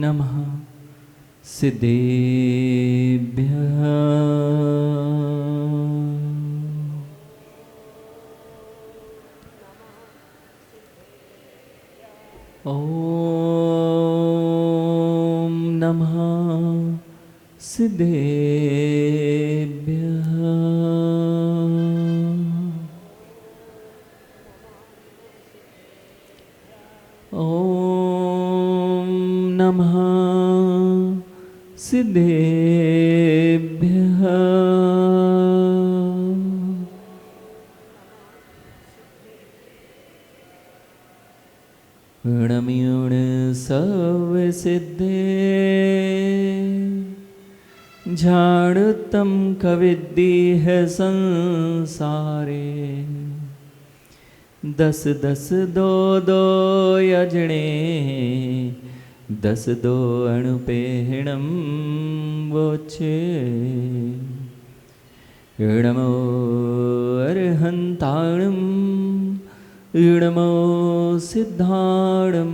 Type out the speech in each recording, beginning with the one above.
नमः सिद्धेभ्यः। ॐ नमः सिद्धेभ्यः। ॐ नमः सिद्धेभ्यः। णम्यूण सवसिद्धे झाड़तम कविद्धि है संसारे। दस दस दो दो यजणे दस दो अणुपेहणम वोचे। णमो अर्हंताणम णमो सिद्धाणम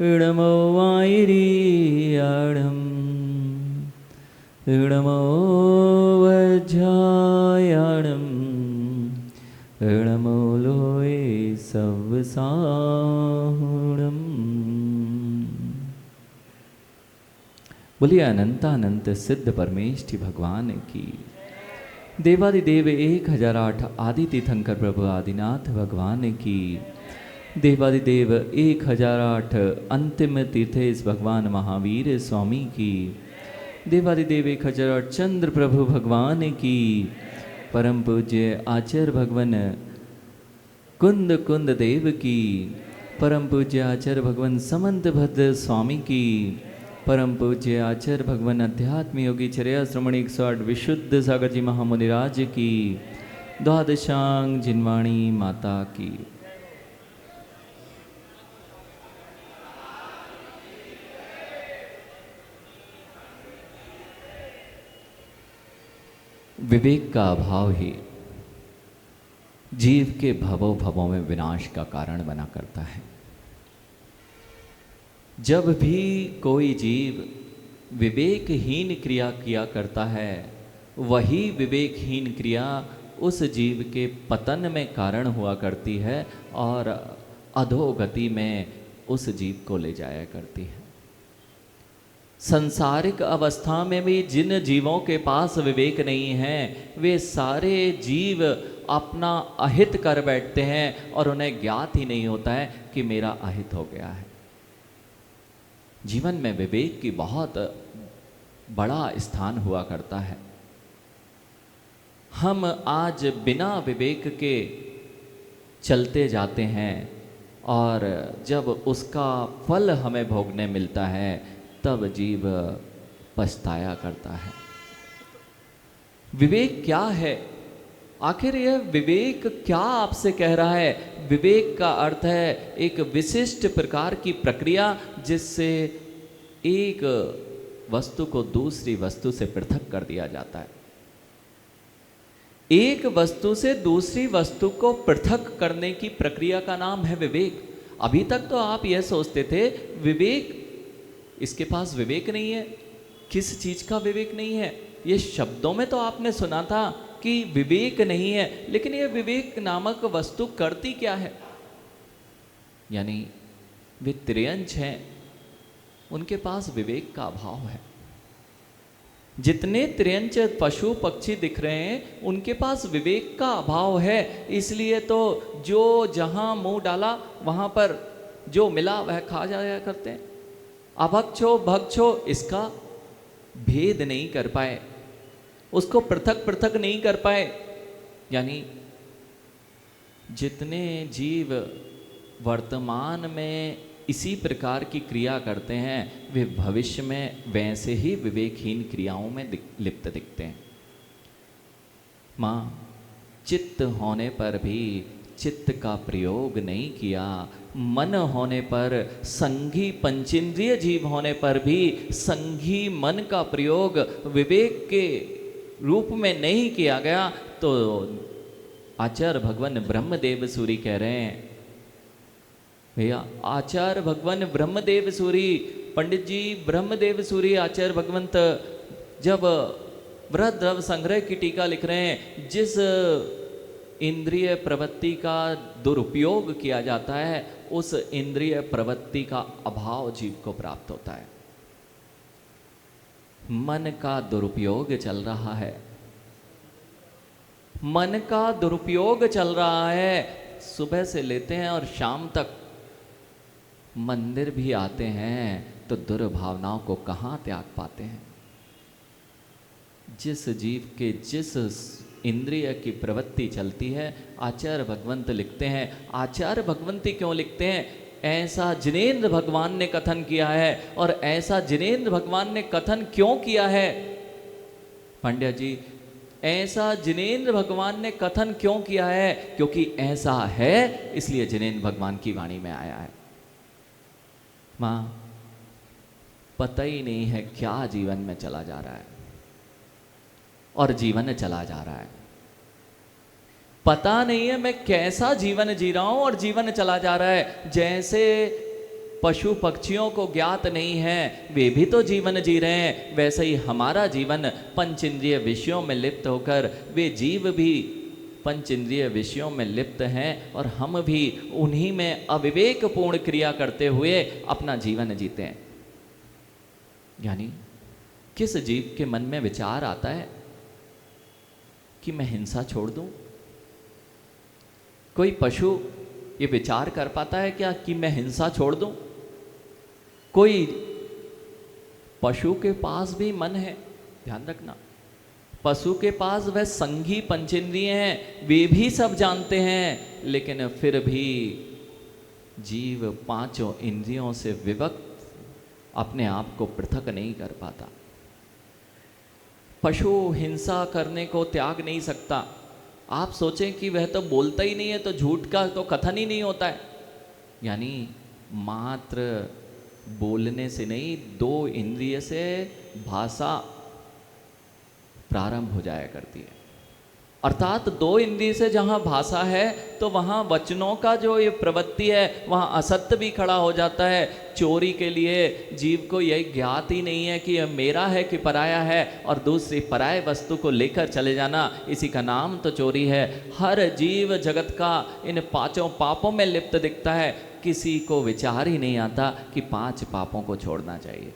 णमो वायरियाणम णमो वज्रायाणम णमो लोये सवसाहुणम। बोलिए अनंतानंत सिद्ध परमेष्ठि भगवान की। देवादिदेव 1008 आदि तीर्थंकर प्रभु आदिनाथ भगवान की। देवादिदेव 1008 अंतिम तीर्थेश भगवान महावीर स्वामी की। देवादिदेव 1008 चंद्र प्रभु भगवान की। परम पूज्य आचार्य भगवान कुंद कुंद देव की। परम पूज्य आचार्य भगवान समंत भद्र स्वामी की। परम पूज्य आचार्य भगवान अध्यात्म योगी चर्या श्रमण 108 विशुद्ध सागर जी महामुनिराज की। द्वादशांग जिनवाणी माता की। विवेक का अभाव ही जीव के भवों भवों में विनाश का कारण बना करता है। जब भी कोई जीव विवेकहीन क्रिया किया करता है, वही विवेकहीन क्रिया उस जीव के पतन में कारण हुआ करती है और अधोगति में उस जीव को ले जाया करती है। सांसारिक अवस्था में भी जिन जीवों के पास विवेक नहीं है, वे सारे जीव अपना अहित कर बैठते हैं और उन्हें ज्ञात ही नहीं होता है कि मेरा अहित हो गया है। जीवन में विवेक की बहुत बड़ा स्थान हुआ करता है। हम आज बिना विवेक के चलते जाते हैं और जब उसका फल हमें भोगने मिलता है तब जीव पछताया करता है। विवेक क्या है? आखिर यह विवेक क्या आपसे कह रहा है? विवेक का अर्थ है एक विशिष्ट प्रकार की प्रक्रिया जिससे एक वस्तु को दूसरी वस्तु से पृथक कर दिया जाता है। एक वस्तु से दूसरी वस्तु को पृथक करने की प्रक्रिया का नाम है विवेक। अभी तक तो आप यह सोचते थे विवेक, इसके पास विवेक नहीं है। किस चीज का विवेक नहीं है? ये शब्दों में तो आपने सुना था कि विवेक नहीं है, लेकिन यह विवेक नामक वस्तु करती क्या है? यानी वे त्रियंच हैं, उनके पास विवेक का अभाव है। जितने त्रियंच पशु पक्षी दिख रहे हैं उनके पास विवेक का अभाव है। इसलिए तो जो जहां मुंह डाला वहां पर जो मिला वह खा जाया करते हैं। अभक्षो भक्षो इसका भेद नहीं कर पाए, उसको पृथक पृथक नहीं कर पाए। यानी जितने जीव वर्तमान में इसी प्रकार की क्रिया करते हैं वे भविष्य में वैसे ही विवेकहीन क्रियाओं में लिप्त दिखते हैं। माँ, चित्त होने पर भी चित्त का प्रयोग नहीं किया, मन होने पर संघी पंचेंद्रिय जीव होने पर भी संघी मन का प्रयोग विवेक के रूप में नहीं किया गया, तो आचार्य भगवान ब्रह्मदेव सूरी कह रहे हैं, भैया आचार्य भगवान ब्रह्मदेव सूरी पंडित जी ब्रह्मदेव सूर्य आचार्य भगवंत जब वृहद द्रव्य संग्रह की टीका लिख रहे हैं, जिस इंद्रिय प्रवृत्ति का दुरुपयोग किया जाता है उस इंद्रिय प्रवृत्ति का अभाव जीव को प्राप्त होता है। मन का दुरुपयोग चल रहा है, मन का दुरुपयोग चल रहा है। सुबह से लेते हैं और शाम तक मंदिर भी आते हैं तो दुर्भावनाओं को कहाँ त्याग पाते हैं। जिस जीव के जिस इंद्रिय की प्रवृत्ति चलती है, आचार्य भगवंत लिखते हैं, आचार्य भगवंती क्यों लिखते हैं, ऐसा जिनेंद्र भगवान ने कथन किया है। और ऐसा जिनेंद्र भगवान ने कथन क्यों किया है पांड्या जी, ऐसा जिनेंद्र भगवान ने कथन क्यों किया है, क्योंकि ऐसा है इसलिए जिनेंद्र भगवान की वाणी में आया है। मां पता ही नहीं है क्या जीवन में चला जा रहा है और जीवन चला जा रहा है, पता नहीं है मैं कैसा जीवन जी रहा हूं और जीवन चला जा रहा है। जैसे पशु पक्षियों को ज्ञात नहीं है वे भी तो जीवन जी रहे हैं, वैसे ही हमारा जीवन पंच इंद्रिय विषयों में लिप्त होकर वे जीव भी पंच इंद्रिय विषयों में लिप्त हैं और हम भी उन्हीं में अविवेकपूर्ण क्रिया करते हुए अपना जीवन जीते हैं। यानी किस जीव के मन में विचार आता है कि मैं हिंसा छोड़ दूं? कोई पशु ये विचार कर पाता है क्या कि मैं हिंसा छोड़ दूं? कोई पशु के पास भी मन है, ध्यान रखना, पशु के पास वह संघी पंचेंद्रिय हैं, वे भी सब जानते हैं, लेकिन फिर भी जीव पांचों इंद्रियों से विभक्त अपने आप को पृथक नहीं कर पाता। पशु हिंसा करने को त्याग नहीं सकता। आप सोचें कि वह तो बोलता ही नहीं है तो झूठ का तो कथन ही नहीं होता है। यानी मात्र बोलने से नहीं, दो इंद्रिय से भाषा प्रारंभ हो जाया करती है। अर्थात दो इंद्रिय से जहाँ भाषा है तो वहाँ वचनों का जो ये प्रवृत्ति है वहाँ असत्य भी खड़ा हो जाता है। चोरी के लिए जीव को यही ज्ञात ही नहीं है कि यह मेरा है कि पराया है, और दूसरी पराय वस्तु को लेकर चले जाना, इसी का नाम तो चोरी है। हर जीव जगत का इन पांचों पापों में लिप्त दिखता है, किसी को विचार ही नहीं आता कि 5 पापों को छोड़ना चाहिए।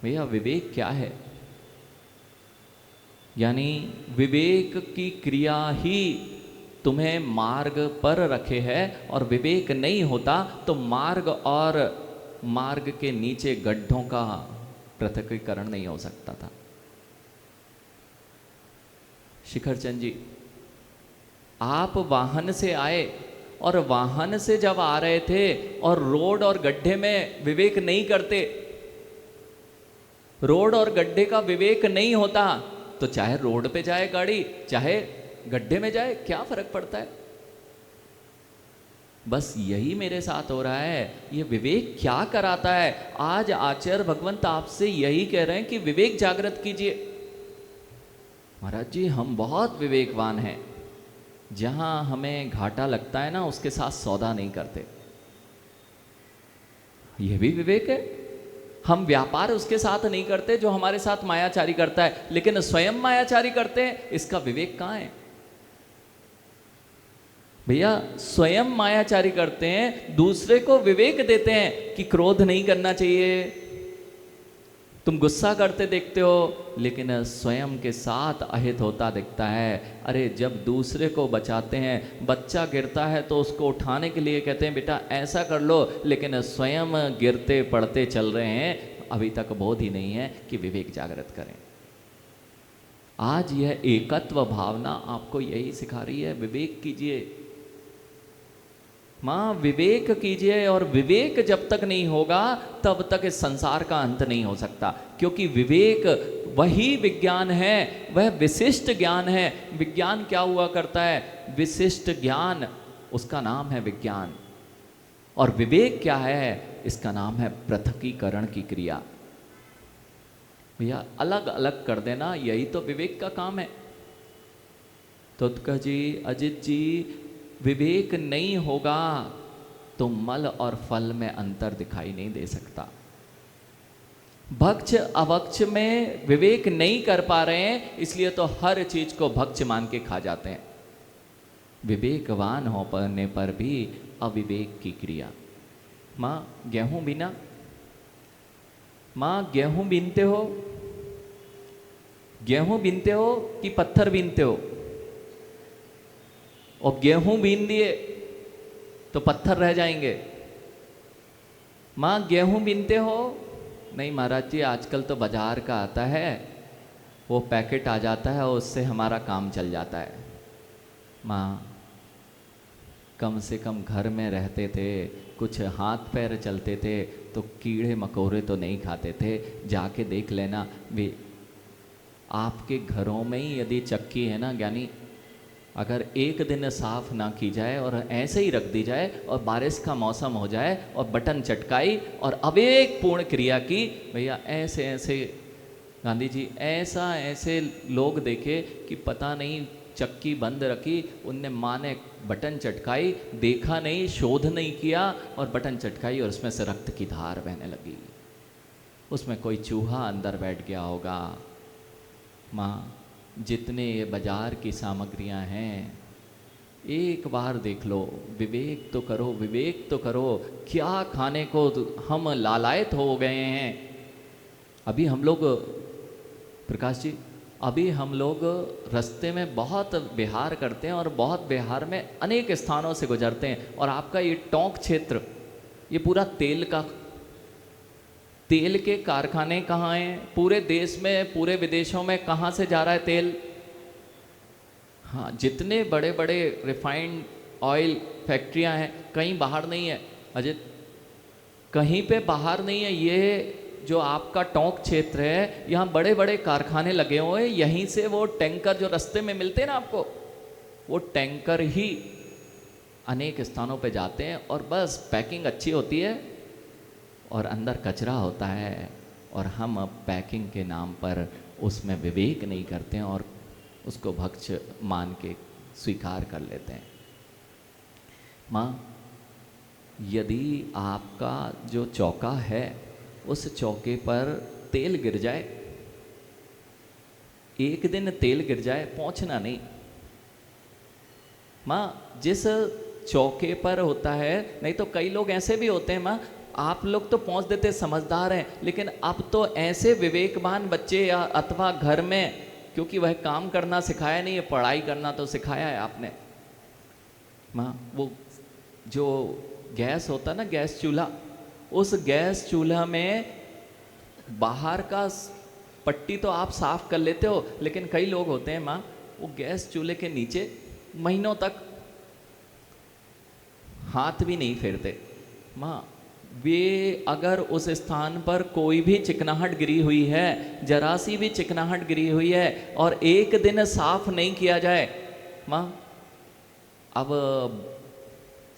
भैया विवेक क्या है? यानी विवेक की क्रिया ही तुम्हें मार्ग पर रखे है, और विवेक नहीं होता तो मार्ग और मार्ग के नीचे गड्ढों का पृथक्करण नहीं हो सकता था। शिखर चंद जी, आप वाहन से आए और वाहन से जब आ रहे थे और रोड और गड्ढे में विवेक नहीं करते, रोड और गड्ढे का विवेक नहीं होता तो चाहे रोड पे जाए गाड़ी चाहे गड्ढे में जाए, क्या फर्क पड़ता है? बस यही मेरे साथ हो रहा है। ये विवेक क्या कराता है? आज आचार्य भगवंत आपसे यही कह रहे हैं कि विवेक जागृत कीजिए। महाराज जी हम बहुत विवेकवान हैं, जहां हमें घाटा लगता है ना उसके साथ सौदा नहीं करते। यह भी विवेक है। हम व्यापार उसके साथ नहीं करते जो हमारे साथ मायाचारी करता है, लेकिन स्वयं मायाचारी करते हैं, इसका विवेक कहां है? भैया स्वयं मायाचारी करते हैं, दूसरे को विवेक देते हैं कि क्रोध नहीं करना चाहिए, तुम गुस्सा करते देखते हो, लेकिन स्वयं के साथ अहित होता दिखता है। अरे जब दूसरे को बचाते हैं, बच्चा गिरता है तो उसको उठाने के लिए कहते हैं बेटा ऐसा कर लो, लेकिन स्वयं गिरते पड़ते चल रहे हैं, अभी तक बोध ही नहीं है कि विवेक जागृत करें। आज यह एकत्व भावना आपको यही सिखा रही है, विवेक कीजिए माँ, विवेक कीजिए। और विवेक जब तक नहीं होगा तब तक इस संसार का अंत नहीं हो सकता, क्योंकि विवेक वही विज्ञान है, वह विशिष्ट ज्ञान है। विज्ञान क्या हुआ करता है? विशिष्ट ज्ञान, उसका नाम है विज्ञान। और विवेक क्या है? इसका नाम है पृथकीकरण की क्रिया। भैया अलग अलग कर देना, यही तो विवेक का काम है। तुतका जी, अजित जी, विवेक नहीं होगा तो मल और फल में अंतर दिखाई नहीं दे सकता। भक्ष अभक्ष में विवेक नहीं कर पा रहे हैं, इसलिए तो हर चीज को भक्ष मान के खा जाते हैं। विवेकवान हो पाने पर भी अविवेक की क्रिया। माँ गेहूं बीना, माँ गेहूं बीनते हो, गेहूं बीनते हो कि पत्थर बीनते हो? और गेहूं बीन दिए तो पत्थर रह जाएंगे। माँ गेहूं बीनते हो? नहीं महाराज जी, आजकल तो बाजार का आता है, वो पैकेट आ जाता है और उससे हमारा काम चल जाता है। माँ कम से कम घर में रहते थे, कुछ हाथ पैर चलते थे तो कीड़े मकोड़े तो नहीं खाते थे। जाके देख लेना, वे आपके घरों में ही यदि चक्की है ना ज्ञानी, अगर एक दिन साफ ना की जाए और ऐसे ही रख दी जाए और बारिश का मौसम हो जाए और बटन चटकाई और अविवेकपूर्ण क्रिया की, भैया ऐसे ऐसे गांधी जी ऐसे लोग देखे कि पता नहीं चक्की बंद रखी, उनने माँ ने बटन चटकाई, देखा नहीं, शोध नहीं किया और बटन चटकाई और उसमें से रक्त की धार बहने लगी। उसमें कोई चूहा अंदर बैठ गया होगा। माँ जितने ये बाजार की सामग्रियां हैं, एक बार देख लो, विवेक तो करो, विवेक तो करो। क्या खाने को हम लालायत हो गए हैं। अभी हम लोग, प्रकाश जी, अभी हम लोग रास्ते में बहुत विहार करते हैं और बहुत विहार में अनेक स्थानों से गुजरते हैं, और आपका ये टोंक क्षेत्र, ये पूरा तेल के कारखाने कहाँ हैं? पूरे देश में, पूरे विदेशों में कहाँ से जा रहा है तेल? हाँ, जितने बड़े बड़े रिफाइंड ऑयल फैक्ट्रियाँ हैं, कहीं बाहर नहीं है अजय, कहीं पे बाहर नहीं है। ये जो आपका टोंक क्षेत्र है, यहाँ बड़े बड़े कारखाने लगे हुए हैं। यहीं से वो टैंकर जो रास्ते में मिलते हैं ना आपको, वो टैंकर ही अनेक स्थानों पे जाते हैं और बस पैकिंग अच्छी होती है और अंदर कचरा होता है, और हम अब पैकिंग के नाम पर उसमें विवेक नहीं करते हैं और उसको भक्ष मान के स्वीकार कर लेते हैं। माँ यदि आपका जो चौका है उस चौके पर तेल गिर जाए, एक दिन तेल गिर जाए, पहुंचना नहीं। माँ जिस चौके पर होता है, नहीं तो कई लोग ऐसे भी होते हैं माँ, आप लोग तो पहुंच देते, समझदार हैं, लेकिन अब तो ऐसे विवेकवान बच्चे या अथवा घर में, क्योंकि वह काम करना सिखाया नहीं है, पढ़ाई करना तो सिखाया है आपने। माँ वो जो गैस होता ना, गैस चूल्हा, उस गैस चूल्हा में बाहर का पट्टी तो आप साफ कर लेते हो, लेकिन कई लोग होते हैं माँ, वो गैस चूल्हे के नीचे महीनों तक हाथ भी नहीं फेरते। माँ वे अगर उस स्थान पर कोई भी चिकनाहट गिरी हुई है, जरा सी भी चिकनाहट गिरी हुई है और एक दिन साफ नहीं किया जाए, माँ अब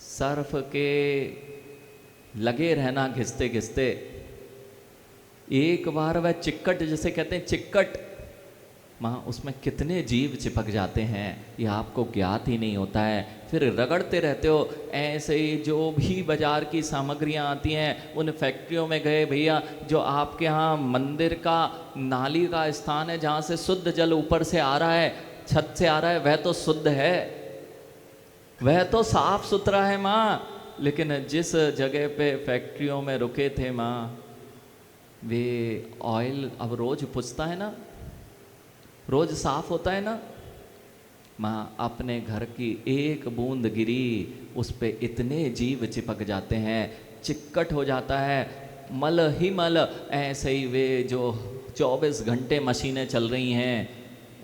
सर्फ के लगे रहना घिसते घिसते, एक बार वह चिक्कट, जिसे कहते हैं चिक्कट, माँ उसमें कितने जीव चिपक जाते हैं, ये आपको ज्ञात ही नहीं होता है। फिर रगड़ते रहते हो। ऐसे ही जो भी बाजार की सामग्रियाँ आती हैं, उन फैक्ट्रियों में गए भैया, जो आपके यहाँ मंदिर का नाली का स्थान है जहाँ से शुद्ध जल ऊपर से आ रहा है, छत से आ रहा है, वह तो शुद्ध है, वह तो साफ सुथरा है माँ। लेकिन जिस जगह पे फैक्ट्रियों में रुके थे माँ, वे ऑयल अब रोज पुछता है ना, रोज साफ होता है ना माँ, अपने घर की एक बूंद गिरी उस पे इतने जीव चिपक जाते हैं, चिक्कट हो जाता है, मल ही मल। ऐसे ही वे जो 24 घंटे मशीनें चल रही हैं,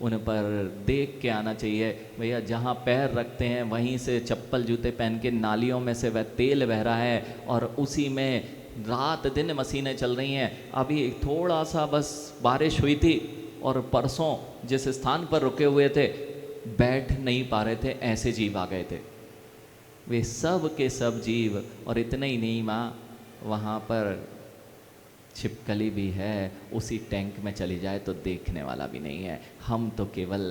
उन पर देख के आना चाहिए भैया, जहाँ पैर रखते हैं वहीं से चप्पल जूते पहन के नालियों में से वह तेल बह रहा है और उसी में रात दिन मशीनें चल रही हैं। अभी थोड़ा सा बस बारिश हुई थी और परसों जिस स्थान पर रुके हुए थे, बैठ नहीं पा रहे थे, ऐसे जीव आ गए थे, वे सब के सब जीव। और इतना ही नहीं माँ, वहाँ पर छिपकली भी है, उसी टैंक में चली जाए तो देखने वाला भी नहीं है। हम तो केवल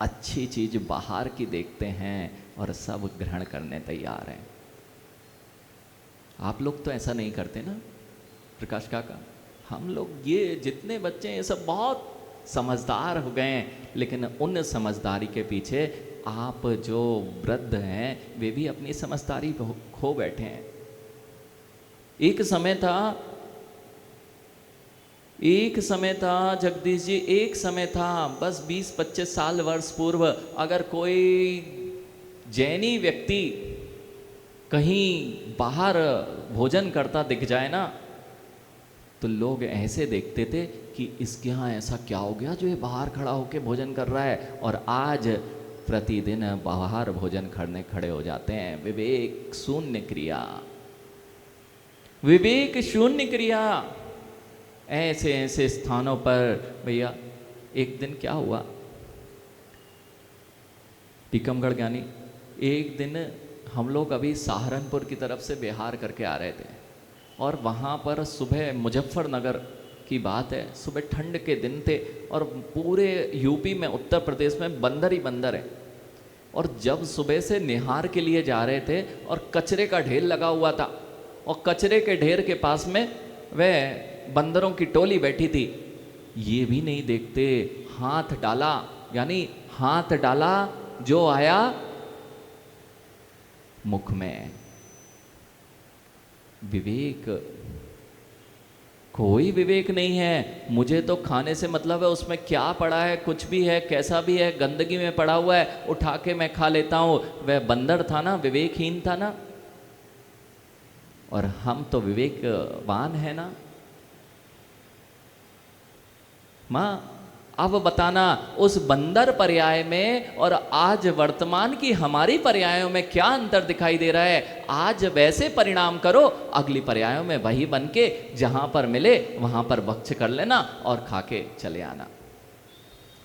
अच्छी चीज बाहर की देखते हैं और सब ग्रहण करने तैयार हैं। आप लोग तो ऐसा नहीं करते ना प्रकाश काका? हम लोग ये जितने बच्चे हैं ये सब बहुत समझदार हो गए हैं, लेकिन उन समझदारी के पीछे आप जो वृद्ध हैं वे भी अपनी समझदारी खो बैठे हैं। एक समय था जगदीश जी, एक समय था बस 20-25 साल वर्ष पूर्व, अगर कोई जैनी व्यक्ति कहीं बाहर भोजन करता दिख जाए ना, तो लोग ऐसे देखते थे कि इसके यहाँ ऐसा क्या हो गया जो ये बाहर खड़ा होकर भोजन कर रहा है। और आज प्रतिदिन बाहर भोजन करने खड़े हो जाते हैं। विवेक शून्य क्रिया, विवेक शून्य क्रिया, ऐसे ऐसे स्थानों पर। भैया एक दिन क्या हुआ, टीकमगढ़ ज्ञानी, एक दिन हम लोग अभी सहारनपुर की तरफ से बिहार करके आ रहे थे, और वहाँ पर सुबह मुजफ्फरनगर की बात है, सुबह ठंड के दिन थे, और पूरे यूपी में, उत्तर प्रदेश में बंदर ही बंदर है। और जब सुबह से निहार के लिए जा रहे थे और कचरे का ढेर लगा हुआ था, और कचरे के ढेर के पास में वह बंदरों की टोली बैठी थी, ये भी नहीं देखते, हाथ डाला, यानी हाथ डाला, जो आया मुख में। विवेक, कोई विवेक नहीं है। मुझे तो खाने से मतलब है उसमें क्या पड़ा है, कुछ भी है, कैसा भी है, गंदगी में पड़ा हुआ है, उठा के मैं खा लेता हूं। वह बंदर था ना, विवेकहीन था ना, और हम तो विवेकवान है ना। मां, अब बताना उस बंदर पर्याय में और आज वर्तमान की हमारी पर्यायों में क्या अंतर दिखाई दे रहा है। आज वैसे परिणाम करो, अगली पर्यायों में वही बन के जहां पर मिले वहां पर भक्ष कर लेना और खा के चले आना।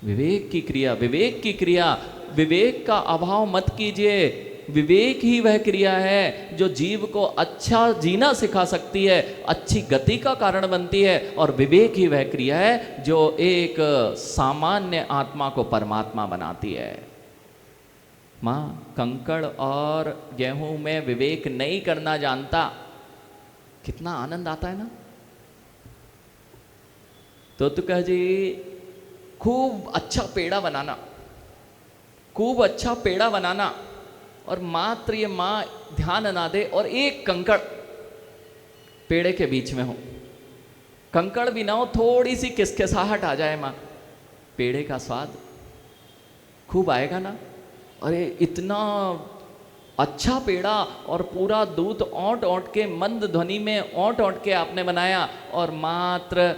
विवेक की क्रिया, विवेक की क्रिया, विवेक का अभाव मत कीजिए। विवेक ही वह क्रिया है जो जीव को अच्छा जीना सिखा सकती है, अच्छी गति का कारण बनती है। और विवेक ही वह क्रिया है जो एक सामान्य आत्मा को परमात्मा बनाती है। मां, कंकड़ और गेहूं में विवेक नहीं करना जानता, कितना आनंद आता है ना। तो कह जी, खूब अच्छा पेड़ा बनाना, खूब अच्छा पेड़ा बनाना, और मात्र ये माँ ध्यान ना दे और एक कंकड़ पेड़े के बीच में हो, कंकड़ भी ना हो, थोड़ी सी किसकिसाहट आ जाए माँ, पेड़े का स्वाद खूब आएगा ना। अरे इतना अच्छा पेड़ा, और पूरा दूध औंट औंट के, मंद ध्वनि में औंट औंट के आपने बनाया, और मात्र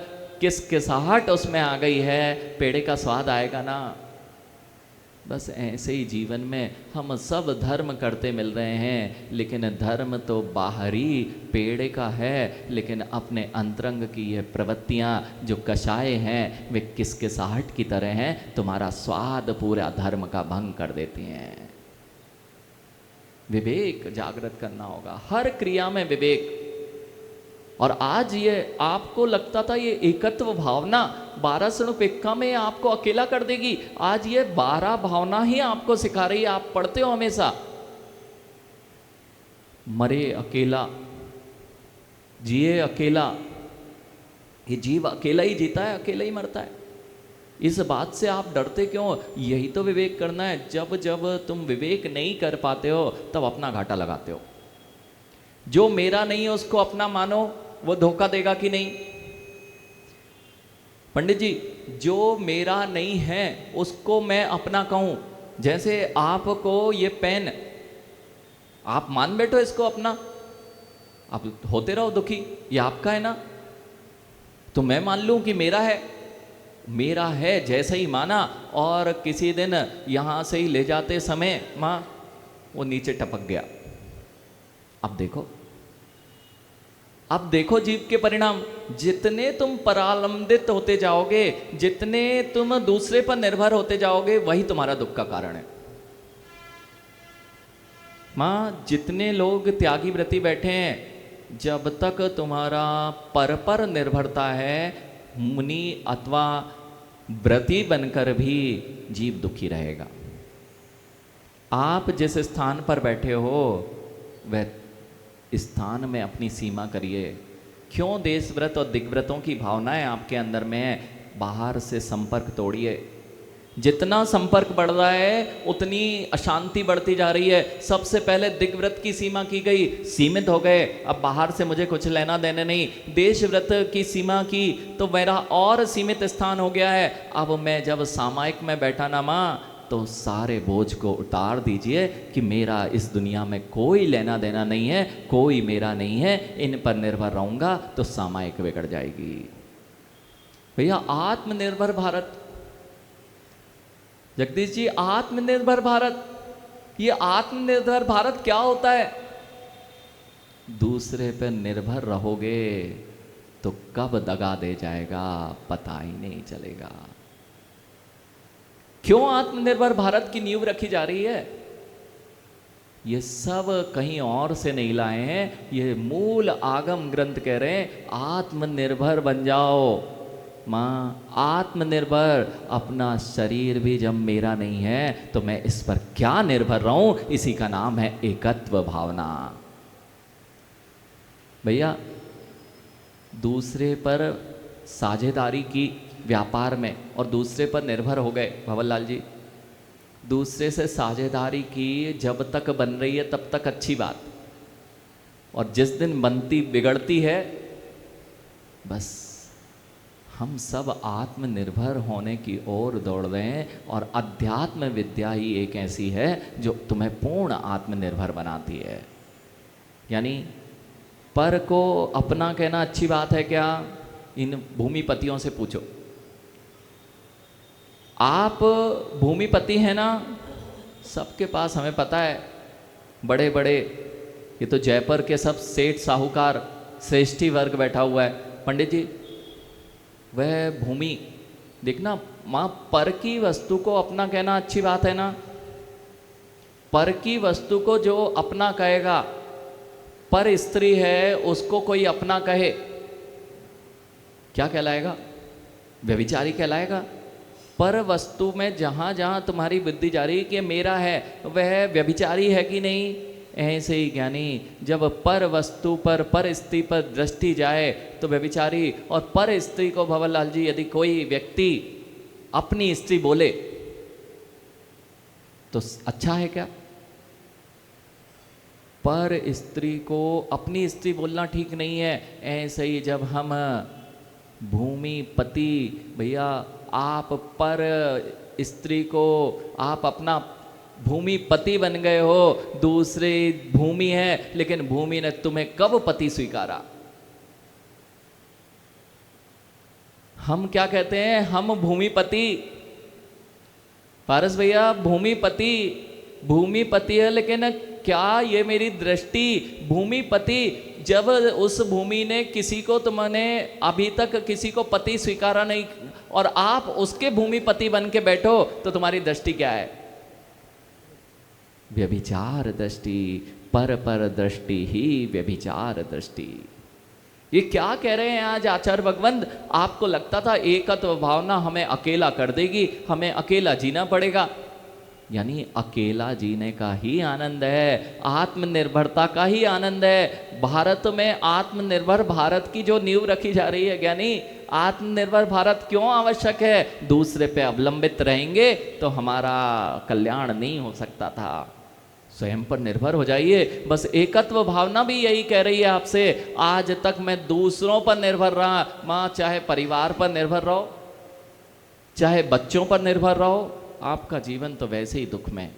किसकिसाहट उसमें आ गई है, पेड़े का स्वाद आएगा ना। बस ऐसे ही जीवन में हम सब धर्म करते मिल रहे हैं, लेकिन धर्म तो बाहरी पेड़े का है, लेकिन अपने अंतरंग की ये प्रवृत्तियाँ जो कषाय हैं वे किसकिसाहट की तरह हैं, तुम्हारा स्वाद पूरा धर्म का भंग कर देती हैं। विवेक जागृत करना होगा, हर क्रिया में विवेक। और आज ये आपको लगता था ये एकत्व भावना 12 स्वरूपिका में आपको अकेला कर देगी, आज ये 12 भावना ही आपको सिखा रही है। आप पढ़ते हो हमेशा, मरे अकेला, जिए अकेला, ये जीव अकेला ही जीता है, अकेला ही मरता है। इस बात से आप डरते क्यों? यही तो विवेक करना है। जब जब तुम विवेक नहीं कर पाते हो तब अपना घाटा लगाते हो। जो मेरा नहीं है उसको अपना मानो, वो धोखा देगा कि नहीं? पंडित जी, जो मेरा नहीं है उसको मैं अपना कहूं, जैसे आपको ये पेन, आप मान बैठो इसको अपना, आप होते रहो दुखी, ये आपका है ना, तो मैं मान लूं कि मेरा है, मेरा है जैसे ही माना, और किसी दिन यहां से ही ले जाते समय मां वो नीचे टपक गया। अब देखो जीव के परिणाम, जितने तुम परालंबित होते जाओगे, जितने तुम दूसरे पर निर्भर होते जाओगे, वही तुम्हारा दुख का कारण है। मां, जितने लोग त्यागी व्रती बैठे हैं, जब तक तुम्हारा पर निर्भरता है, मुनि अथवा व्रती बनकर भी जीव दुखी रहेगा। आप जिस स्थान पर बैठे हो वह स्थान में अपनी सीमा करिए। क्यों देशव्रत और दिग्व्रतों की भावनाएं आपके अंदर में है? बाहर से संपर्क तोड़िए। जितना संपर्क बढ़ रहा है उतनी अशांति बढ़ती जा रही है। सबसे पहले दिग्व्रत की सीमा की गई, सीमित हो गए, अब बाहर से मुझे कुछ लेना देना नहीं। देशव्रत की सीमा की तो मेरा और सीमित स्थान हो गया है। अब मैं जब सामायिक में बैठा ना माँ, तो सारे बोझ को उतार दीजिए कि मेरा इस दुनिया में कोई लेना देना नहीं है, कोई मेरा नहीं है, इन पर निर्भर रहूंगा तो सामायिक बिगड़ जाएगी। भैया आत्मनिर्भर भारत, जगदीश जी, आत्मनिर्भर भारत, ये आत्मनिर्भर भारत क्या होता है? दूसरे पर निर्भर रहोगे तो कब दगा दे जाएगा पता ही नहीं चलेगा। क्यों आत्मनिर्भर भारत की नींव रखी जा रही है? ये सब कहीं और से नहीं लाए हैं, ये मूल आगम ग्रंथ कह रहे हैं आत्मनिर्भर बन जाओ। माँ आत्मनिर्भर, अपना शरीर भी जब मेरा नहीं है तो मैं इस पर क्या निर्भर रहूं? इसी का नाम है एकत्व भावना। भैया दूसरे पर साझेदारी की व्यापार में और दूसरे पर निर्भर हो गए भवनलाल जी, दूसरे से साझेदारी की जब तक बन रही है तब तक अच्छी बात, और जिस दिन बनती बिगड़ती है, बस हम सब आत्मनिर्भर होने की ओर दौड़ रहे हैं। और अध्यात्म विद्या ही एक ऐसी है जो तुम्हें पूर्ण आत्मनिर्भर बनाती है। यानी पर को अपना कहना अच्छी बात है क्या? इन भूमिपतियों से पूछो। आप भूमिपति हैं ना? सबके पास हमें पता है, बड़े बड़े, ये तो जयपुर के सब सेठ साहूकार श्रेष्ठी वर्ग बैठा हुआ है। पंडित जी वह भूमि देखना, माँ पर की वस्तु को अपना कहना अच्छी बात है ना? पर की वस्तु को जो अपना कहेगा, पर स्त्री है उसको कोई अपना कहे, क्या कहलाएगा? व्यभिचारी कहलाएगा। पर वस्तु में जहाँ जहाँ तुम्हारी बुद्धि जा रही कि मेरा है, वह व्यभिचारी है कि नहीं? ऐसे ही ज्ञानी जब पर वस्तु पर स्त्री पर दृष्टि जाए तो व्यभिचारी। और पर स्त्री को भवनलाल जी यदि कोई व्यक्ति अपनी स्त्री बोले तो अच्छा है क्या? पर स्त्री को अपनी स्त्री बोलना ठीक नहीं है। ऐसे ही जब हम भूमिपति, भैया आप पर स्त्री को आप अपना भूमिपति बन गए हो, दूसरे भूमि है, लेकिन भूमि ने तुम्हें कब पति स्वीकारा? हम क्या कहते हैं? हम भूमिपति, पारस भैया भूमिपति, भूमिपति है, लेकिन क्या ये मेरी दृष्टि भूमिपति, जब उस भूमि ने किसी को, तुमने अभी तक किसी को पति स्वीकारा नहीं और आप उसके भूमिपति बन के बैठो तो तुम्हारी दृष्टि क्या है? व्यभिचार दृष्टि, पर दृष्टि ही व्यभिचार दृष्टि। ये क्या कह रहे हैं आज आचार्य भगवंत? आपको लगता था एकत्व भावना हमें अकेला कर देगी, हमें अकेला जीना पड़ेगा। यानी अकेला जीने का ही आनंद है, आत्मनिर्भरता का ही आनंद है। भारत में आत्मनिर्भर भारत की जो नींव रखी जा रही है ज्ञानी, आत्मनिर्भर भारत क्यों आवश्यक है? दूसरे पे अवलंबित रहेंगे तो हमारा कल्याण नहीं हो सकता था। स्वयं पर निर्भर हो जाइए। बस एकत्व भावना भी यही कह रही है आपसे। आज तक मैं दूसरों पर निर्भर रहा, माँ चाहे परिवार पर निर्भर रहो, चाहे बच्चों पर निर्भर रहो, आपका जीवन तो वैसे ही दुख में।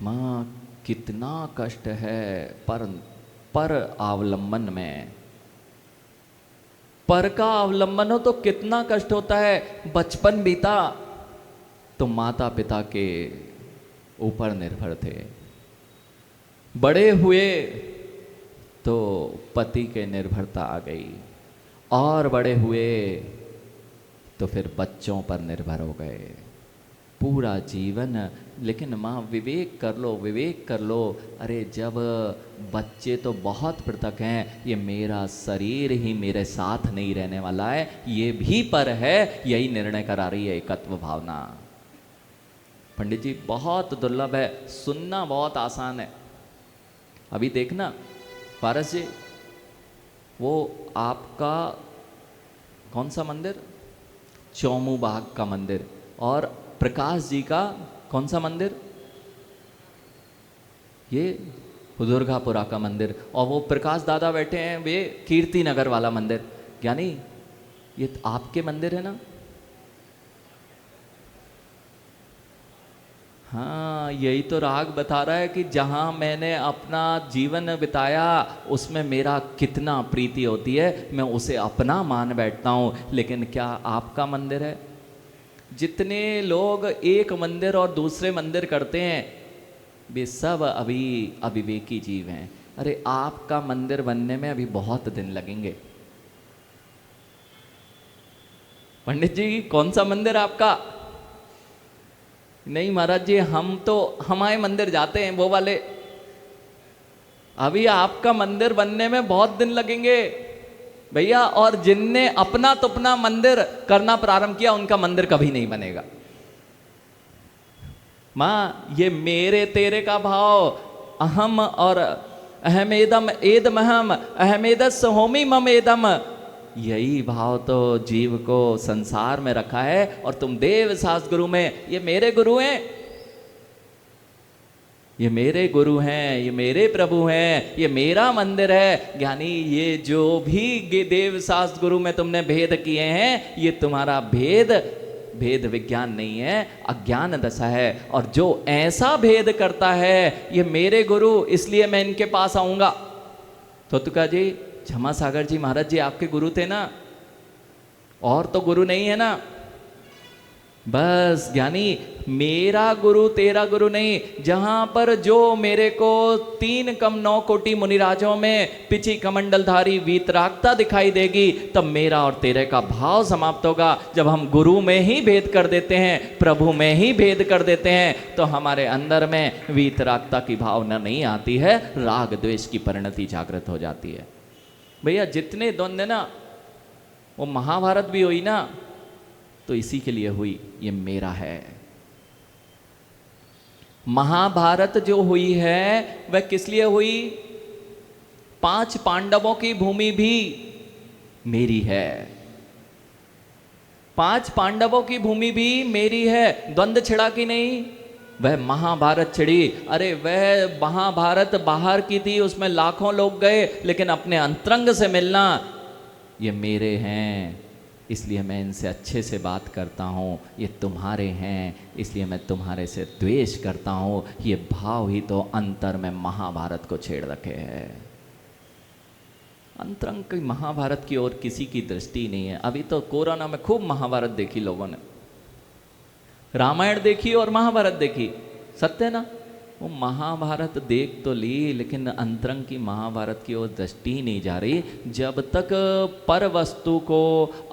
माँ कितना कष्ट है पर अवलंबन में। पर का अवलंबन हो तो कितना कष्ट होता है। बचपन बीता तो माता पिता के ऊपर निर्भर थे, बड़े हुए तो पति के निर्भरता आ गई, और बड़े हुए तो फिर बच्चों पर निर्भर हो गए पूरा जीवन। लेकिन माँ विवेक कर लो, विवेक कर लो। अरे जब बच्चे तो बहुत पृथक हैं, ये मेरा शरीर ही मेरे साथ नहीं रहने वाला है, ये भी पर है, यही निर्णय करा रही है एकत्व भावना। पंडित जी बहुत दुर्लभ है, सुनना बहुत आसान है। अभी देखना पारस जी, वो आपका कौन सा मंदिर? चौमू बाग का मंदिर। और प्रकाश जी का कौन सा मंदिर? ये दुर्गापुरा का मंदिर। और वो प्रकाश दादा बैठे हैं वे कीर्ति नगर वाला मंदिर। यानी ये आपके मंदिर है ना? हाँ, यही तो राग बता रहा है कि जहाँ मैंने अपना जीवन बिताया उसमें मेरा कितना प्रीति होती है, मैं उसे अपना मान बैठता हूँ। लेकिन क्या आपका मंदिर है? जितने लोग एक मंदिर और दूसरे मंदिर करते हैं वे सब अभी अविवेकी जीव हैं। अरे आपका मंदिर बनने में अभी बहुत दिन लगेंगे। पंडित जी कौन सा मंदिर आपका? नहीं महाराज जी, हम तो हमारे मंदिर जाते हैं वो वाले। अभी आपका मंदिर बनने में बहुत दिन लगेंगे भैया। और जिनने अपना तुपना मंदिर करना प्रारंभ किया उनका मंदिर कभी नहीं बनेगा। माँ, ये मेरे तेरे का भाव, अहम और अहमेदम एदमहम अहमेदस होमी मम एदम, यही भाव तो जीव को संसार में रखा है। और तुम देव शास्त्र गुरु में, ये मेरे गुरु हैं, ये मेरे गुरु हैं, ये मेरे प्रभु हैं, ये मेरा मंदिर है। ज्ञानी ये जो भी देव शास्त्र गुरु में तुमने भेद किए हैं ये तुम्हारा भेद विज्ञान नहीं है, अज्ञान दशा है। और जो ऐसा भेद करता है ये मेरे गुरु, इसलिए मैं इनके पास आऊंगा। तो तुका जी, क्षमा सागर जी महाराज जी आपके गुरु थे ना? और तो गुरु नहीं है ना? बस ज्ञानी, मेरा गुरु तेरा गुरु नहीं। जहां पर जो मेरे को 3 कम 9 कोटि मुनिराजों में पिछी कमंडलधारी वीतरागता दिखाई देगी, तब मेरा और तेरे का भाव समाप्त होगा। जब हम गुरु में ही भेद कर देते हैं, प्रभु में ही भेद कर देते हैं, तो हमारे अंदर में वीतरागता की भावना नहीं आती है, राग द्वेष की परिणति जागृत हो जाती है। भैया जितने द्वंद्व ना, वो महाभारत भी हुई ना तो इसी के लिए हुई, ये मेरा है। महाभारत जो हुई है वह किस लिए हुई? 5 पांडवों की भूमि भी मेरी है, 5 पांडवों की भूमि भी मेरी है। द्वंद्व छिड़ा कि नहीं? वह महाभारत छिड़ी। अरे वह महाभारत बाहर की थी, उसमें लाखों लोग गए, लेकिन अपने अंतरंग से मिलना, ये मेरे हैं इसलिए मैं इनसे अच्छे से बात करता हूँ, ये तुम्हारे हैं इसलिए मैं तुम्हारे से द्वेष करता हूँ। ये भाव ही तो अंतर में महाभारत को छेड़ रखे है। अंतरंग की महाभारत की ओर किसी की दृष्टि नहीं है। अभी तो कोरोना में खूब महाभारत देखी लोगों ने, रामायण देखी और महाभारत देखी, सत्य ना? वो महाभारत देख तो ली, लेकिन अंतरंग की महाभारत की ओर दृष्टि ही नहीं जा रही। जब तक पर वस्तु को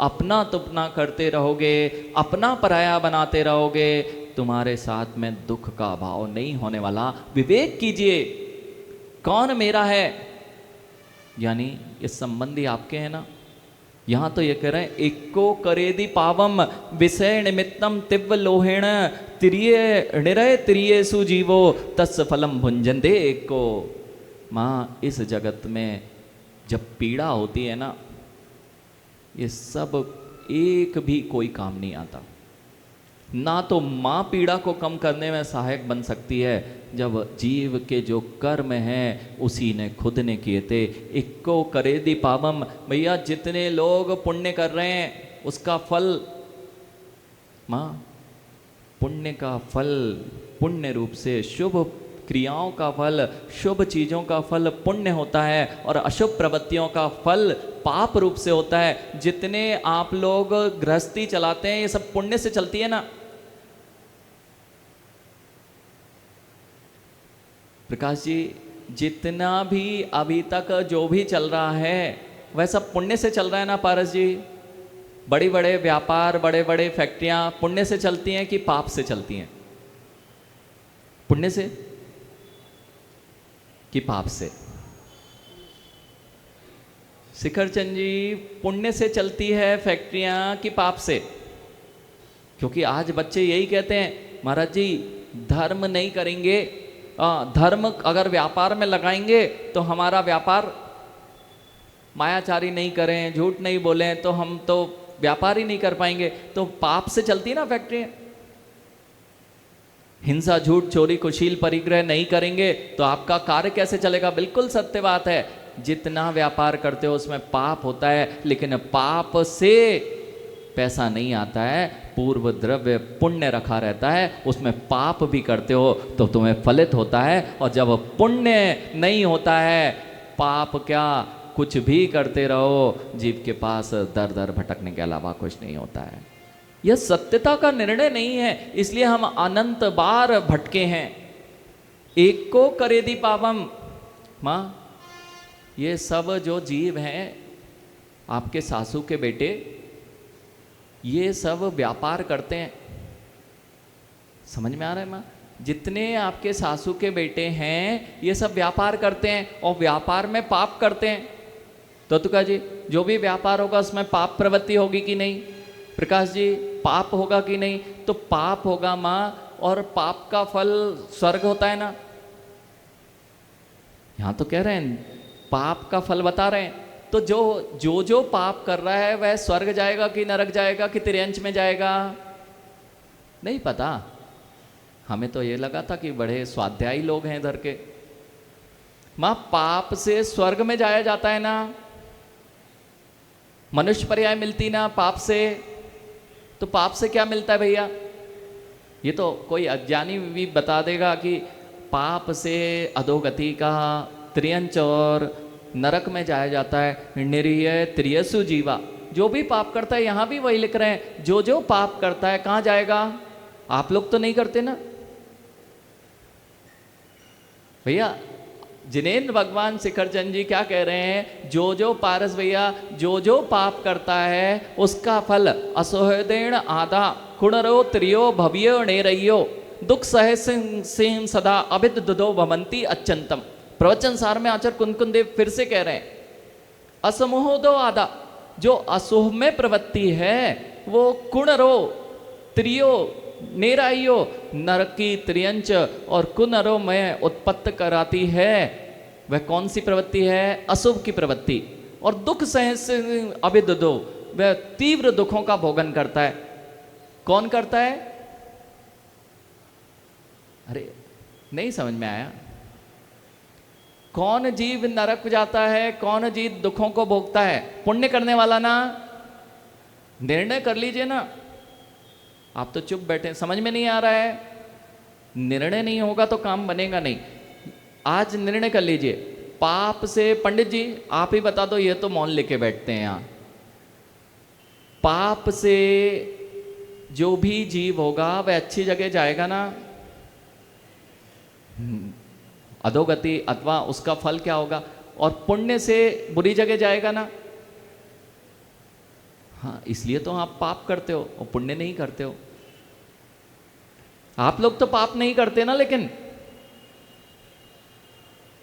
अपना तुपना करते रहोगे, अपना पराया बनाते रहोगे, तुम्हारे साथ में दुख का भाव नहीं होने वाला। विवेक कीजिए, कौन मेरा है? यानी ये संबंधी आपके हैं ना? यहां तो ये कह रहे हैं, एको करेदि पावम विषय निमित्तम तिव्व लोहेण तिरिये निरय तिरिये सुजीवो तस् फलम भुंजनते एको। माँ, इस जगत में जब पीड़ा होती है ना, ये सब एक भी कोई काम नहीं आता। ना तो माँ पीड़ा को कम करने में सहायक बन सकती है, जब जीव के जो कर्म हैं उसी ने खुद ने किए थे। इक्को करेदि पावम, भैया जितने लोग पुण्य कर रहे हैं उसका फल, माँ पुण्य का फल पुण्य रूप से, शुभ क्रियाओं का फल, शुभ चीज़ों का फल पुण्य होता है, और अशुभ प्रवृत्तियों का फल पाप रूप से होता है। जितने आप लोग गृहस्थी चलाते हैं ये सब पुण्य से चलती है ना? प्रकाश जी, जितना भी अभी तक जो भी चल रहा है वह सब पुण्य से चल रहा है ना पारस जी? बड़े बड़े व्यापार, बड़े बड़े फैक्ट्रियां पुण्य से चलती हैं कि पाप से चलती हैं? पुण्य से कि पाप से? शिखरचंद जी, पुण्य से चलती है फैक्ट्रियां कि पाप से? क्योंकि आज बच्चे यही कहते हैं, महाराज जी धर्म नहीं करेंगे, धर्म अगर व्यापार में लगाएंगे तो हमारा व्यापार मायाचारी नहीं करें, झूठ नहीं बोलें, तो हम तो व्यापार ही नहीं कर पाएंगे। तो पाप से चलती ना फैक्ट्री। हिंसा, झूठ, चोरी, कुशील, परिग्रह नहीं करेंगे तो आपका कार्य कैसे चलेगा? बिल्कुल सत्य बात है। जितना व्यापार करते हो उसमें पाप होता है, लेकिन पाप से पैसा नहीं आता है, पूर्व द्रव्य पुण्य रखा रहता है, उसमें पाप भी करते हो तो तुम्हें फलित होता है। और जब पुण्य नहीं होता है, पाप क्या, कुछ भी करते रहो, जीव के पास दर दर भटकने के अलावा कुछ नहीं होता है। यह सत्यता का निर्णय नहीं है, इसलिए हम अनंत बार भटके हैं। एक को करेदी पावम। माँ, ये सब जो जीव हैं, आपके सासू के बेटे, ये सब व्यापार करते हैं। समझ में आ रहा है माँ? जितने आपके सासू के बेटे हैं ये सब व्यापार करते हैं और व्यापार में पाप करते हैं। तो तुका जी, जो भी व्यापार होगा उसमें पाप प्रवृत्ति होगी कि नहीं? प्रकाश जी, पाप होगा कि नहीं? तो पाप होगा माँ, और पाप का फल स्वर्ग होता है ना। यहां तो कह रहे हैं पाप का फल बता रहे हैं। तो जो पाप कर रहा है वह स्वर्ग जाएगा कि नरक जाएगा कि तिर्यंच में जाएगा? नहीं पता। हमें तो ये लगा था कि बड़े स्वाध्यायी लोग हैं इधर के। मां, पाप से स्वर्ग में जाया जाता है ना, मनुष्य पर्याय मिलती ना पाप से। तो पाप से क्या मिलता है भैया? ये तो कोई अज्ञानी भी बता देगा कि पाप से अधोगति का, त्रियंच और नरक में जाया जाता है। निरीय त्रियसु जीवा, जो भी पाप करता है, यहां भी वही लिख रहे हैं, जो पाप करता है कहां जाएगा? आप लोग तो नहीं करते ना भैया। जिनेन्द्र भगवान शिखर चंद जी क्या कह रहे हैं? जो पारस भैया, जो पाप करता है उसका फल असोहदेण आधा कुणरो त्रियो भव्यो नेरयो दुख सह सिंह सदा अभिद दुदो भवंती अत्यंतम। प्रवचन सार में आचार्य कुंदकुंद देव फिर से कह रहे हैं, असमोह दो आधा, जो असोह में प्रवृत्ति है वो कुणरो त्रियो नेराइयो, नरकी, त्रियंच और कुनरो में उत्पत्त कराती है। वह कौन सी प्रवृत्ति है? अशुभ की प्रवृत्ति। और दुख सहस अभिदो, वह तीव्र दुखों का भोगन करता है। कौन करता है? अरे नहीं समझ में आया। कौन जीव नरक जाता है, कौन जीव दुखों को भोगता है? पुण्य करने वाला ना। निर्णय कर लीजिए ना। आप तो चुप बैठे, समझ में नहीं आ रहा है। निर्णय नहीं होगा तो काम बनेगा नहीं। आज निर्णय कर लीजिए। पाप से, पंडित जी आप ही बता दो, ये तो मौन लेके बैठते हैं यहाँ। पाप से जो भी जीव होगा वह अच्छी जगह जाएगा ना? अधोगति, अथवा उसका फल क्या होगा? और पुण्य से बुरी जगह जाएगा ना? हाँ, इसलिए तो आप पाप करते हो और पुण्य नहीं करते हो। आप लोग तो पाप नहीं करते ना, लेकिन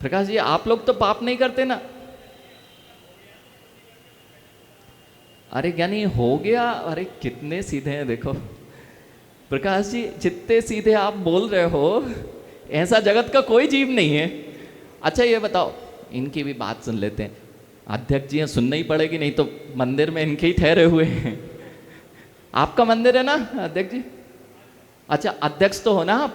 प्रकाश जी आप लोग तो पाप नहीं करते ना। अरे ज्ञानी हो गया, अरे कितने सीधे हैं देखो। प्रकाश जी जितने सीधे आप बोल रहे हो, ऐसा जगत का कोई जीव नहीं है। अच्छा ये बताओ, इनकी भी बात सुन लेते हैं। अध्यक्ष जी सुनना ही पड़ेगी, नहीं तो मंदिर में इनके ही ठहरे हुए हैं। आपका मंदिर है ना अध्यक्ष जी? अच्छा अध्यक्ष तो हो ना आप?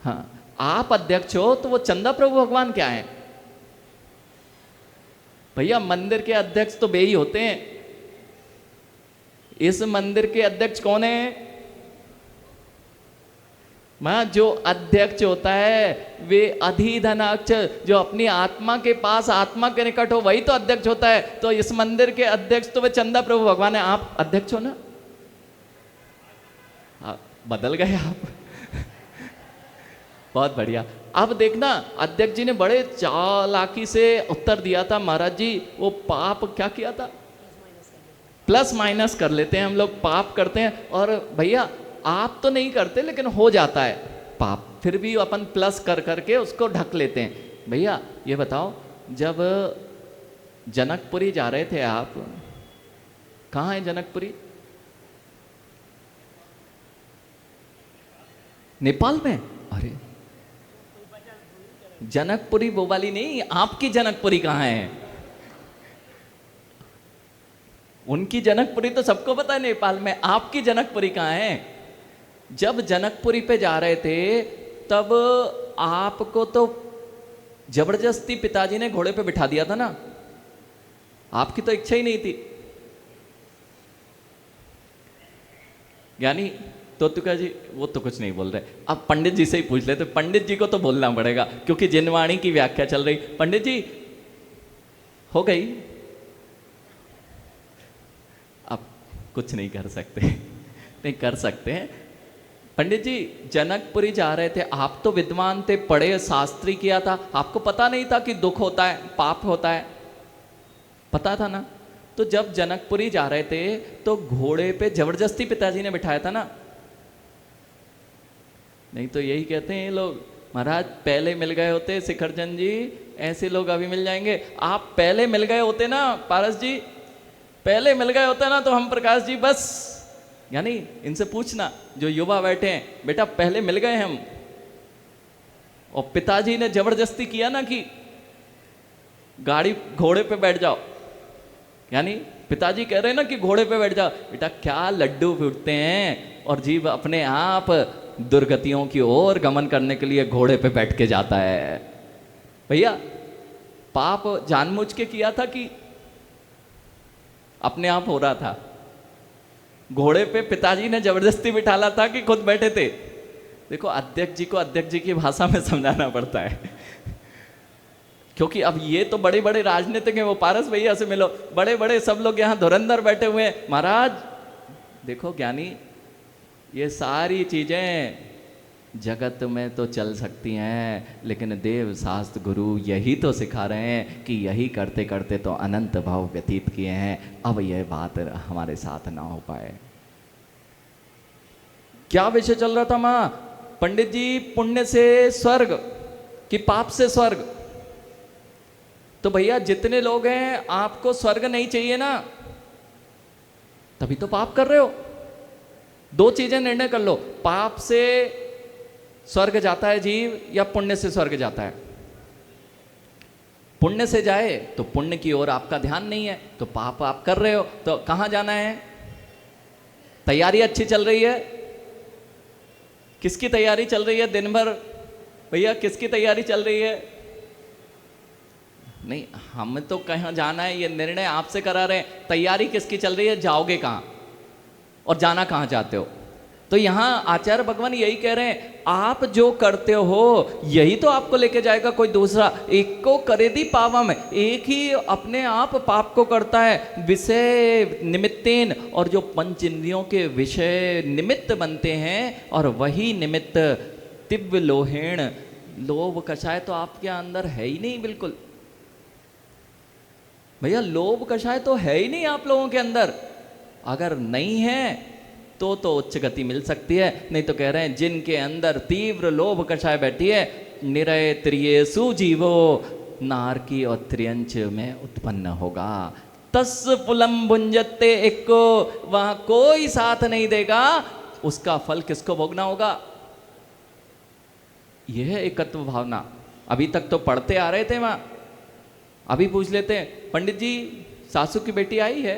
हाँ, आप अध्यक्ष हो तो वो चंदा प्रभु भगवान क्या है भैया? मंदिर के अध्यक्ष तो वे ही होते हैं। इस मंदिर के अध्यक्ष कौन है? मां, जो अध्यक्ष होता है वे अधिधनाक्ष, जो अपनी आत्मा के पास, आत्मा के निकट हो, वही तो अध्यक्ष होता है। तो इस मंदिर के अध्यक्ष तो वे चंदा प्रभु भगवान है। आप अध्यक्ष हो ना? बदल गए आप। बहुत बढ़िया। अब देखना, अध्यक्ष जी ने बड़े चालाकी से उत्तर दिया था। महाराज जी वो पाप क्या किया था? प्लस माइनस कर लेते हैं हम लोग, पाप करते हैं। और भैया आप तो नहीं करते, लेकिन हो जाता है पाप, फिर भी अपन प्लस कर करके उसको ढक लेते हैं। भैया ये बताओ, जब जनकपुरी जा रहे थे आप, कहाँ है जनकपुरी? नेपाल में? अरे जनकपुरी वो वाली नहीं, आपकी जनकपुरी कहाँ है? उनकी जनकपुरी तो सबको पता है नेपाल में, आपकी जनकपुरी कहाँ है? जब जनकपुरी पे जा रहे थे तब आपको तो जबरदस्ती पिताजी ने घोड़े पे बिठा दिया था ना, आपकी तो इच्छा ही नहीं थी। यानी तोतुका जी वो तो कुछ नहीं बोल रहे, अब पंडित जी से ही पूछ लेते। पंडित जी को तो बोलना पड़ेगा क्योंकि जिनवाणी की व्याख्या चल रही। पंडित जी हो गई, अब कुछ नहीं कर सकते नहीं कर सकते हैं। पंडित जी जनकपुरी जा रहे थे, आप तो विद्वान थे, पढ़े, शास्त्री किया था, आपको पता नहीं था कि दुख होता है, पाप होता है? पता था ना। तो जब जनकपुरी जा रहे थे तो घोड़े पे जबरदस्ती पिताजी ने बिठाया था ना। नहीं तो यही कहते हैं ये लोग, महाराज पहले मिल गए होते शिखरचंद जी, ऐसे लोग अभी मिल जाएंगे। आप पहले मिल गए होते ना पारस जी, पहले मिल गए होते ना तो हम प्रकाश जी बस, यानी इनसे पूछना जो युवा बैठे हैं, बेटा पहले मिल गए हम, और पिताजी ने जबरदस्ती किया ना कि गाड़ी घोड़े पे बैठ जाओ, यानी पिताजी कह रहे हैं ना कि घोड़े पे बैठ जाओ, बेटा क्या लड्डू फूटते हैं और जीव अपने आप दुर्गतियों की ओर गमन करने के लिए घोड़े पे बैठ के जाता है। भैया पाप जानबूझ के किया था कि अपने आप हो रहा था? घोड़े पे पिताजी ने जबरदस्ती बिठाला था कि खुद बैठे थे? देखो अध्यक्ष जी को अध्यक्ष जी की भाषा में समझाना पड़ता है क्योंकि अब ये तो बड़े बड़े राजनीतिक हैं, वो पारस भैया से मिलो, बड़े बड़े सब लोग यहाँ धुरंधर बैठे हुए हैं। महाराज देखो ज्ञानी, ये सारी चीजें जगत में तो चल सकती हैं, लेकिन देव शास्त्र गुरु यही तो सिखा रहे हैं कि यही करते करते तो अनंत भाव व्यतीत किए हैं, अब यह बात हमारे साथ ना हो पाए। क्या विषय चल रहा था मां? पंडित जी पुण्य से स्वर्ग कि पाप से स्वर्ग? तो भैया जितने लोग हैं आपको स्वर्ग नहीं चाहिए ना, तभी तो पाप कर रहे हो। दो चीजें निर्णय कर लो, पाप से स्वर्ग जाता है जीव या पुण्य से स्वर्ग जाता है? पुण्य से जाए तो पुण्य की ओर आपका ध्यान नहीं है, तो पाप आप कर रहे हो, तो कहां जाना है? तैयारी अच्छी चल रही है? किसकी तैयारी चल रही है दिन भर? भैया किसकी तैयारी चल रही है? नहीं, हम तो कहाँ जाना है ये निर्णय आपसे करा रहे हैं। तैयारी किसकी चल रही है? जाओगे कहाँ और जाना कहाँ चाहते हो? तो यहाँ आचार्य भगवान यही कह रहे हैं, आप जो करते हो यही तो आपको लेके जाएगा, कोई दूसरा। एक को करे दी पावम, एक ही अपने आप पाप को करता है विषय निमित्तेन, और जो पंच इंद्रियों के विषय निमित्त बनते हैं, और वही निमित्त तिव्य लोहेण, लोभ कषाय तो आपके अंदर है ही नहीं बिल्कुल। भैया लोभ कषाय तो है ही नहीं आप लोगों के अंदर। अगर नहीं है तो उच्च गति मिल सकती है, नहीं तो कह रहे हैं जिनके अंदर तीव्र लोभ कषाय बैठी है, निरय त्रियेषु जीवो नारकी और त्रियंच में उत्पन्न होगा। तस् पुलम भुंजते एक को, वहां कोई साथ नहीं देगा, उसका फल किसको भोगना होगा? यह है एकत्व भावना। अभी तक तो पढ़ते आ रहे थे वहां, अभी पूछ लेते हैं, पंडित जी सासू की बेटी आई है?